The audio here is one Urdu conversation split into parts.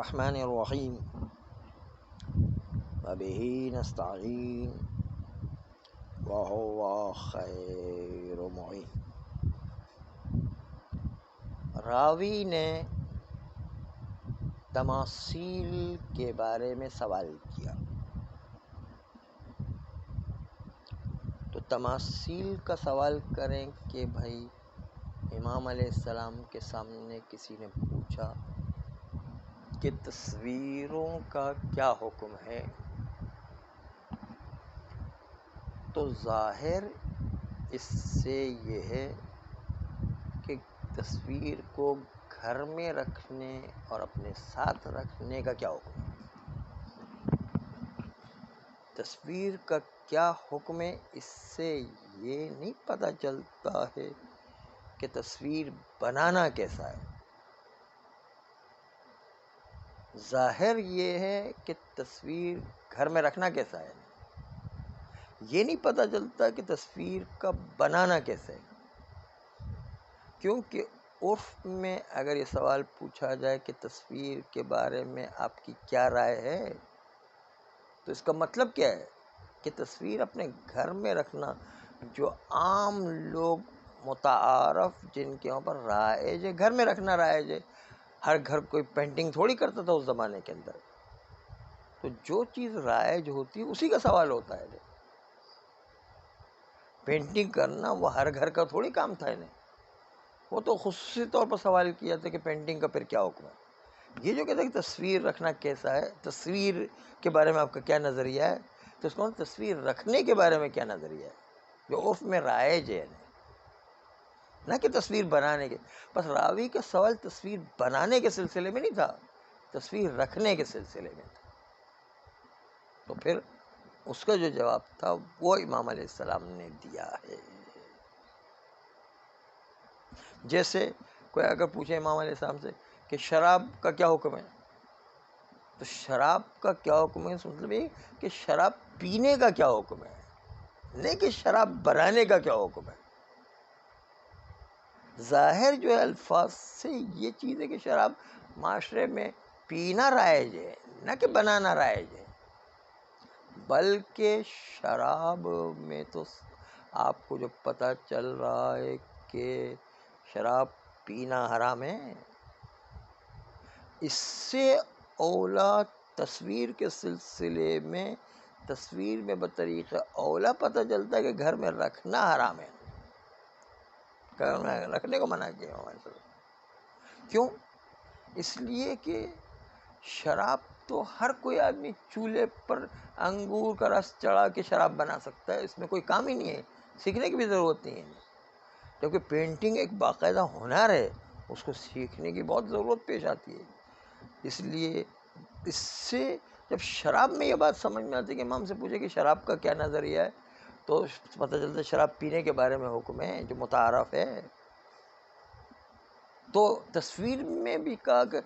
الرحمن الرحیم وبہ نستعین وہو خیر معین۔ راوی نے تماثیل کے بارے میں سوال کیا تو تماثیل کا سوال کریں کہ بھائی امام علیہ السلام کے سامنے کسی نے پوچھا کہ تصویروں کا کیا حکم ہے، تو ظاہر اس سے یہ ہے کہ تصویر کو گھر میں رکھنے اور اپنے ساتھ رکھنے کا کیا حکم ہے۔ تصویر کا کیا حکم ہے اس سے یہ نہیں پتہ چلتا ہے کہ تصویر بنانا کیسا ہے۔ ظاہر یہ ہے کہ تصویر گھر میں رکھنا کیسا ہے، یہ نہیں پتہ چلتا کہ تصویر کا بنانا کیسے ہے۔ کیونکہ عرف میں اگر یہ سوال پوچھا جائے کہ تصویر کے بارے میں آپ کی کیا رائے ہے، تو اس کا مطلب کیا ہے کہ تصویر اپنے گھر میں رکھنا جو عام لوگ متعارف جن کے یہاں پر رائج ہے، گھر میں رکھنا رائج ہے۔ ہر گھر کوئی پینٹنگ تھوڑی کرتا تھا اس زمانے کے اندر، تو جو چیز رائج ہوتی ہے اسی کا سوال ہوتا ہے۔ پینٹنگ کرنا وہ ہر گھر کا تھوڑی کام تھا انہیں، وہ تو خصوصی طور پر سوال کیا تھا کہ پینٹنگ کا پھر کیا حکم ہے۔ یہ جو کہتے ہیں کہ تصویر رکھنا کیسا ہے، تصویر کے بارے میں آپ کا کیا نظریہ ہے، تو اس کو تصویر رکھنے کے بارے میں کیا نظریہ ہے جو عرف میں رائج ہے، نہ کہ تصویر بنانے کے۔ بس راوی کا سوال تصویر بنانے کے سلسلے میں نہیں تھا، تصویر رکھنے کے سلسلے میں تھا۔ تو پھر اس کا جو جواب تھا وہ امام علیہ السلام نے دیا ہے۔ جیسے کوئی اگر پوچھے امام علیہ السلام سے کہ شراب کا کیا حکم ہے، تو شراب کا کیا حکم ہے، مطلب یہ کہ شراب پینے کا کیا حکم ہے، نہیں کہ شراب بنانے کا کیا حکم ہے۔ ظاہر جو ہے الفاظ سے یہ چیز ہے کہ شراب معاشرے میں پینا رائج ہے، نہ کہ بنانا رائج ہے۔ بلکہ شراب میں تو آپ کو جو پتہ چل رہا ہے کہ شراب پینا حرام ہے، اس سے اولا تصویر کے سلسلے میں، تصویر میں بطریقہ اولا پتہ چلتا ہے کہ گھر میں رکھنا حرام ہے، گھر میں رکھنے کو منع کیا ہمارے ساتھ۔ کیوں؟ اس لیے کہ شراب تو ہر کوئی آدمی چولہے پر انگور کا رس چڑھا کے شراب بنا سکتا ہے، اس میں کوئی کام ہی نہیں ہے، سیکھنے کی بھی ضرورت نہیں ہے۔ کیونکہ پینٹنگ ایک باقاعدہ ہنر ہے، اس کو سیکھنے کی بہت ضرورت پیش آتی ہے۔ اس لیے اس سے جب شراب میں یہ بات سمجھ میں آتی ہے کہ امام سے پوچھے کہ شراب کا کیا نظریہ ہے، تو پتہ چلتا ہے شراب پینے کے بارے میں حکم ہے جو متعارف ہے۔ تو تصویر میں بھی کہا کہ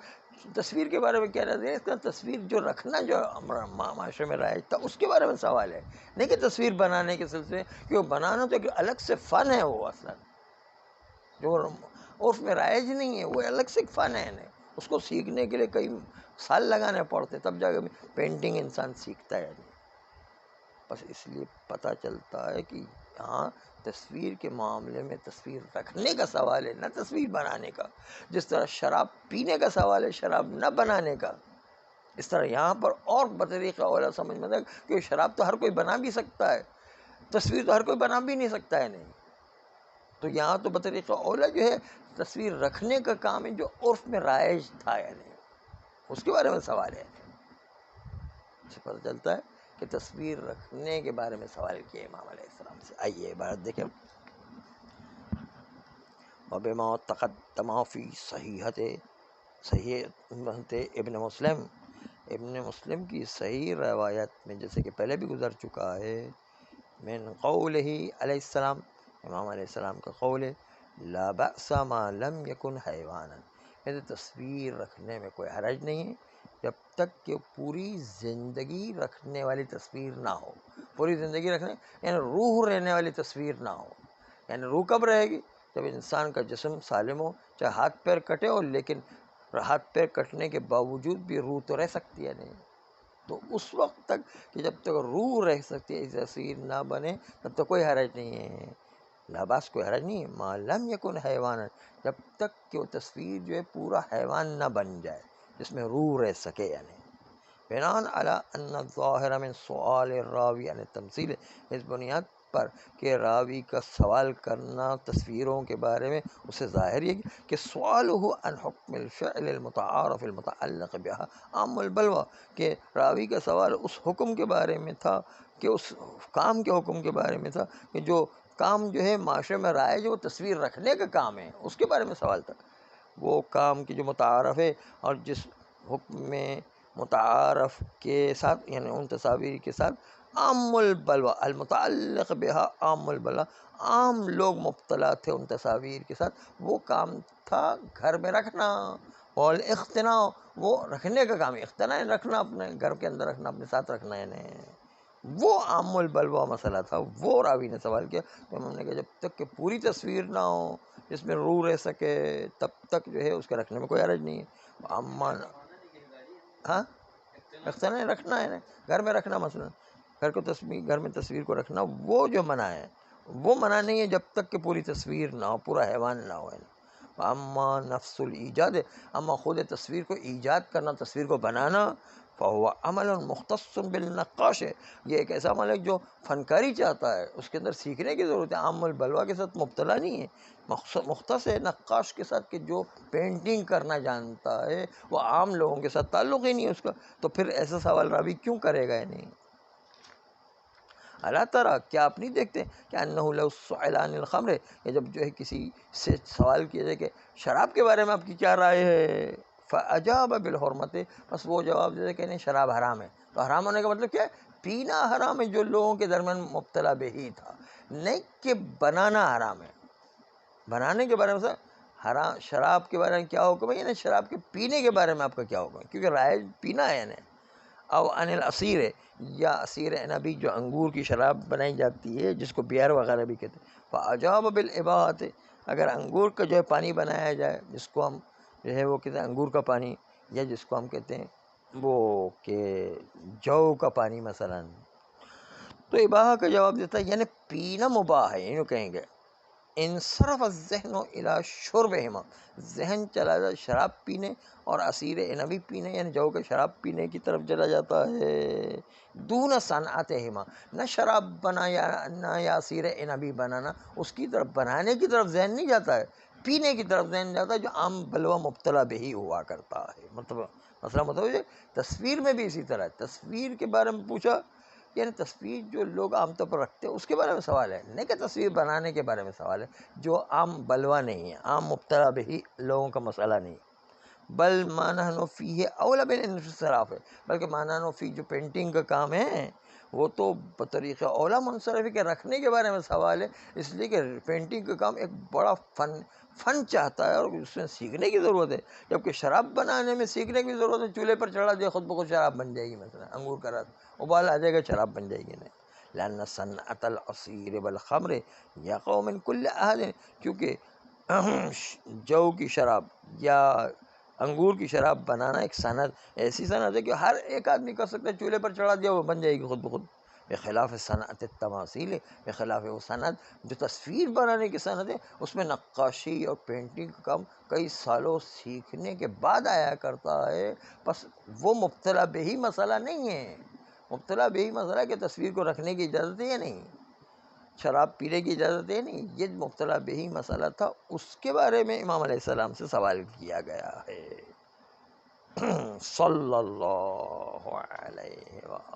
تصویر کے بارے میں کیا نظریہ ہے، اس کا تصویر جو رکھنا جو معاشرے میں رائج تھا اس کے بارے میں سوال ہے، نہیں کہ تصویر بنانے کے سلسلے، کیونکہ بنانا تو ایک الگ سے فن ہے، وہ اصلا جو عرف میں رائج نہیں ہے، وہ الگ سے ایک فن ہے، اس کو سیکھنے کے لیے کئی سال لگانے پڑتے تب جا کے پینٹنگ انسان سیکھتا ہے۔ بس اس لیے پتہ چلتا ہے کہ یہاں تصویر کے معاملے میں تصویر رکھنے کا سوال ہے، نہ تصویر بنانے کا۔ جس طرح شراب پینے کا سوال ہے، شراب نہ بنانے کا، اس طرح یہاں پر اور بطریقہ اولا سمجھ میں آتا ہے کہ شراب تو ہر کوئی بنا بھی سکتا ہے، تصویر تو ہر کوئی بنا بھی نہیں سکتا ہے، نہیں۔ تو یہاں تو بطریقہ اولا جو ہے تصویر رکھنے کا کام ہے جو عرف میں رائج تھا، یعنی اس کے بارے میں سوال ہے۔ اس سے پتہ چلتا ہے کہ تصویر رکھنے کے بارے میں سوال کیا امام علیہ السلام سے۔ آئیے عبارت دیکھیں۔ وَبِمَا تَقَدَّمَ فِي صحیح ابن مسلم کی صحیح روایت میں، جیسے کہ پہلے بھی گزر چکا ہے، من قولہ علیہ السلام، امام علیہ السلام کا قول ہے، لا بأس ما لم یکن حیوانا، تصویر رکھنے میں کوئی حرج نہیں ہے جب تک کہ پوری زندگی رکھنے والی تصویر نہ ہو۔ پوری زندگی رکھنے یعنی روح رہنے والی تصویر نہ ہو۔ یعنی روح کب رہے گی؟ جب انسان کا جسم سالم ہو، چاہے ہاتھ پیر کٹے ہو لیکن ہاتھ پیر کٹنے کے باوجود بھی روح تو رہ سکتی ہے نہیں. تو اس وقت تک کہ جب تک روح رہ سکتی ہے تصویر نہ بنے تب تک کوئی حرج نہیں ہے، لاباس کوئی حرج نہیں ہے. ما لم یکن حیوانا، جب تک کہ وہ تصویر جو ہے پورا حیوان نہ بن جائے جس میں روح رہ سکے. یعنی بناء علی ان الظاہر من سؤال الراوی عن التمثیل، اس بنیاد پر کہ راوی کا سوال کرنا تصویروں کے بارے میں اسے ظاہر یہ کہ سوالہ عن حکم الفعل المتعارف المتعلق بها عام البلوى، کہ راوی کا سوال اس حکم کے بارے میں تھا، کہ اس کام کے حکم کے بارے میں تھا کہ جو کام جو ہے معاشرے میں رائج ہے وہ تصویر رکھنے کا کام ہے، اس کے بارے میں سوال تھا. وہ کام کی جو متعارف ہے اور جس حکم میں متعارف کے ساتھ یعنی ان تصاویر کے ساتھ عام البلوى المتعلق بها عام البلوى، عام لوگ مبتلا تھے ان تصاویر کے ساتھ، وہ کام تھا گھر میں رکھنا. اور اختناء، وہ رکھنے کا کام ہے، اختناء رکھنا، اپنے گھر کے اندر رکھنا، اپنے ساتھ رکھنا. وہ عام البلوہ مسئلہ تھا. وہ راوی نے سوال کیا تو ہم نے کہا جب تک کہ پوری تصویر نہ ہو جس میں روح رہ سکے تب تک جو ہے اس کے رکھنے میں کوئی حرج نہیں ہے. ہاں اختناء رکھنا ہے نا، گھر میں رکھنا، مثلا گھر میں تصویر کو رکھنا وہ جو منع ہے وہ منع نہیں ہے جب تک کہ پوری تصویر نہ ہو، پورا حیوان نہ ہو. اما نفس الایجاد، اما خود تصویر کو ایجاد کرنا، تصویر کو بنانا، فہو عمل مختص بالنقاش، یہ ایک ایسا عمل ہے جو فنکاری چاہتا ہے، اس کے اندر سیکھنے کی ضرورت ہے. عام البلوہ کے ساتھ مبتلا نہیں ہے، مختص ہے نقاش کے ساتھ کہ جو پینٹنگ کرنا جانتا ہے. وہ عام لوگوں کے ساتھ تعلق ہی نہیں ہے اس کا، تو پھر ایسا سوال راوی کیوں کرے گا؟ نہیں اللہ ترى، کیا آپ نہیں دیکھتے کہ انہ لو سئل عن الخمر، کہ جب جو ہے کسی سے سوال کیا جائے کہ شراب کے بارے میں آپ کی کیا رائے ہے، فاجاب بالحرمت، بس وہ جواب دے دے کہ نہیں شراب حرام ہے. تو حرام ہونے کا مطلب کیا ہے؟ پینا حرام ہے، جو لوگوں کے درمیان مبتلا بہی تھا، نہیں کہ بنانا حرام ہے. بنانے کے بارے میں حرام، شراب کے بارے میں کیا حکم ہے، یعنی شراب کے پینے کے بارے میں آپ کا کیا حکم ہے، کیونکہ رائج پینا ہے. یعنی او عن العصیر، یا عصیر عنبی جو انگور کی شراب بنائی جاتی ہے جس کو بیئر وغیرہ بھی کہتے ہیں. فاجاب بالاباحۃ، اگر انگور کا جو ہے پانی بنایا جائے جس کو ہم جو ہے وہ کہتے ہیں انگور کا پانی، یا جس کو ہم کہتے ہیں وہ کہ جو کا پانی مثلا، تو اباحہ کا جواب دیتا ہے یعنی پینا مباح ہے. یوں کہیں گے انصرف الذہن الی شربہما، ذہن چلا جائے شراب پینے اور عصیر عنبی پینے یعنی جو کہ شراب پینے کی طرف چلا جاتا ہے. دون صنعتہما، نہ شراب بنایا نہ یا عصیر عنبی بنانا، اس کی طرف بنانے کی طرف ذہن نہیں جاتا ہے، پینے کی طرف ذہن جاتا ہے جو عام بلوہ مبتلا بہی ہوا کرتا ہے. مطلب تصویر میں بھی اسی طرح ہے. تصویر کے بارے میں پوچھا یعنی تصویر جو لوگ عام طور پر رکھتے ہیں اس کے بارے میں سوال ہے، نہیں کہ تصویر بنانے کے بارے میں سوال ہے جو عام بلوہ نہیں ہے، عام مبتلا بہی لوگوں کا مسئلہ نہیں. بل ما نحن فیہ اولی بالانصراف ہے، بلکہ ما نحن فی جو پینٹنگ کا کام ہے وہ تو بطریق اولا منصرف ہے کہ رکھنے کے بارے میں سوال ہے، اس لیے کہ پینٹنگ کا کام ایک بڑا فن چاہتا ہے اور اس میں سیکھنے کی ضرورت ہے. جبکہ شراب بنانے میں سیکھنے کی ضرورت ہے، چولہے پر چڑھا دیا خود بخود شراب بن جائے گی، مثلا انگور کا رس ابال آ جائے گا شراب بن جائے گی. نہیں لأن صنعت العصیر والخمر یقع من کل احد، کیونکہ جو کی شراب یا انگور کی شراب بنانا ایک صنعت، ایسی صنعت ہے کہ ہر ایک آدمی کر سکتا ہے، چولہے پر چڑھا دیا وہ بن جائے گی خود بخود. بخلاف صنعت التماثیل، بخلاف وہ صنعت جو تصویر بنانے کی صنعت ہے، اس میں نقاشی اور پینٹنگ کا کام کئی سالوں سیکھنے کے بعد آیا کرتا ہے. بس وہ مبتلا بہی مسئلہ نہیں ہے. مبتلا بہی مسئلہ ہے کہ تصویر کو رکھنے کی اجازت ہے یا نہیں، شراب پینے کی اجازت ہے نہیں، یہ مبتلا بہی مسئلہ تھا، اس کے بارے میں امام علیہ السلام سے سوال کیا گیا ہے. صلی اللہ علیہ وآلہ.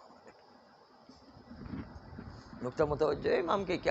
نقطہ متوجہ ہے امام کے کیا